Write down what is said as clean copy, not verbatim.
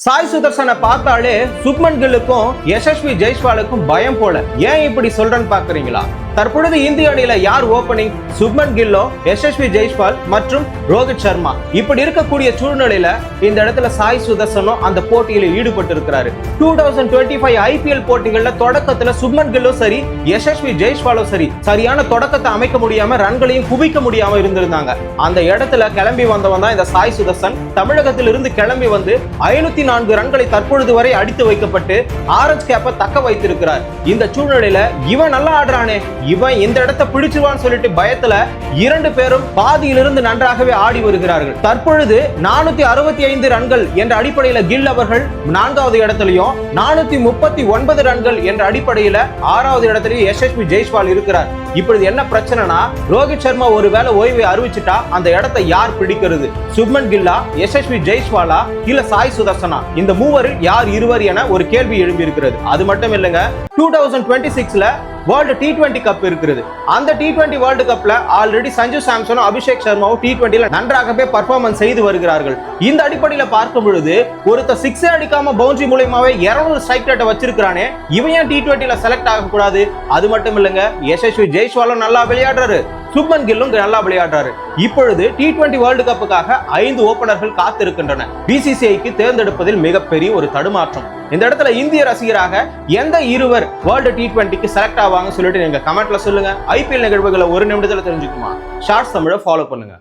சாய் சுதர்சனை பார்த்தாலே சுப்மன் கில்லுக்கும் யசஸ்வி ஜெய்ஸ்வாலுக்கும் பயம் போல. ஏன் இப்படி சொல்றேன்னு பாக்குறீங்களா? தற்பொழுது இந்திய அணியில யார் ஓபனிங்? சுப்மன் கில்லோ, யசஸ்வி ஜெய்ஸ்வால் மற்றும் ரோஹித் சர்மா. இப்படி இருக்கக்கூடிய சூழ்நிலையில இந்த இடத்துல சாய் சுதர்சனும் அந்த போட்டியில ஈடுபட்டு இருக்கிறாரு. 2025 IPL போட்டிகள்ல தொடக்கத்துல சுப்மன் கில்லும் சரி, யசஸ்வி ஜெய்ஸ்வாலும் சரி, சரியான தொடக்கத்தை அமைக்க முடியாம ரன்களையும் குவிக்க முடியாம இருந்திருந்தாங்க. அந்த இடத்துல கிளம்பி வந்தவன் தான் இந்த சாய் சுதர்சன். தமிழகத்திலிருந்து கிளம்பி வந்து 504 ரன்களை தற்பொழுது வரை அடித்து வைக்கப்பட்டு ஆரஞ்சு கேப்பை தக்க வைத்திருக்கிறார். இந்த சூழ்நிலையில இவன் நல்லா ஆடுறானே, இவன் இந்த இடத்தை பிடிச்சுவான்னு சொல்லிட்டு பயத்துல 2 பேரும் பாதியிலிருந்து நன்றாகவே ஆடி வருகிறார்கள். தற்பொழுது 465 ரன்கள் என்ற அடிப்படையில கில் அவர்கள் 4வது இடத்திலையும், 439 ரன்கள் என்ற அடிப்படையில 6வது இடத்திலையும் யசஸ்வி ஜெய்ஸ்வால் இருக்கிறார். இப்பொழுது என்ன பிரச்சனைனா, ரோஹித் சர்மா ஒருவேளை ஓய்வை அறிவிச்சுட்டா அந்த இடத்தை யார் பிடிக்கிறது? சுப்மன் கில்லா, யசஸ்வி ஜெய்ஸ்வாலா, இல்ல சாய் சுதர்சனா? இந்த மூவரில் யார் இருவர் என ஒரு கேள்வி எழும்பி இருக்கிறது. அது மட்டும் இல்லைங்க, 2026ல வேர்ல்டு T20 கப் இருக்கிறது. அந்த T20 வேர்ல்டு கப்ல ஆல்ரெடி சஞ்சு சாம்சனும் அபிஷேக் சர்மாவும் T20ல நன்றாகவே பர்ஃபார்மன்ஸ் செய்து வருகிறார்கள். இந்த அடிப்படையில பார்க்கும் பொழுது ஒருத்தர் 6 அடிக்காம பவுண்டரி மூலமாவே 200 ஸ்ட்ரைக் ரேட் வச்சிருக்கானே, இவன் ஏன் T20ல செலக்ட் ஆக கூடாது? அது மட்டும் இல்லைங்க, யசஸ்வி ஜெய்ஸ்வாலும் நல்லா விளையாடுறாரு, சுப்மன் கில்லும் நல்லா விளையாடுறாரு. இப்பொழுது T20 வேர்ல்டு கப்புக்காக 5 ஓபனர்கள் காத்திருக்கின்றன. BCCIக்கு தேர்ந்தெடுப்பதில் மிகப்பெரிய ஒரு தடுமாற்றம். இந்த இடத்துல இந்திய ரசிகராக எந்த இருவர் வேர்ல்டு T20க்கு செலக்ட் ஆவாங்க சொல்லிட்டு நீங்க கமெண்ட்ல சொல்லுங்க. IPL நிகழ்வுகளை ஒரு நிமிடத்துல தெரிஞ்சுக்குமா? ஷார்ட்ஸ் தமிழை ஃபாலோ பண்ணுங்க.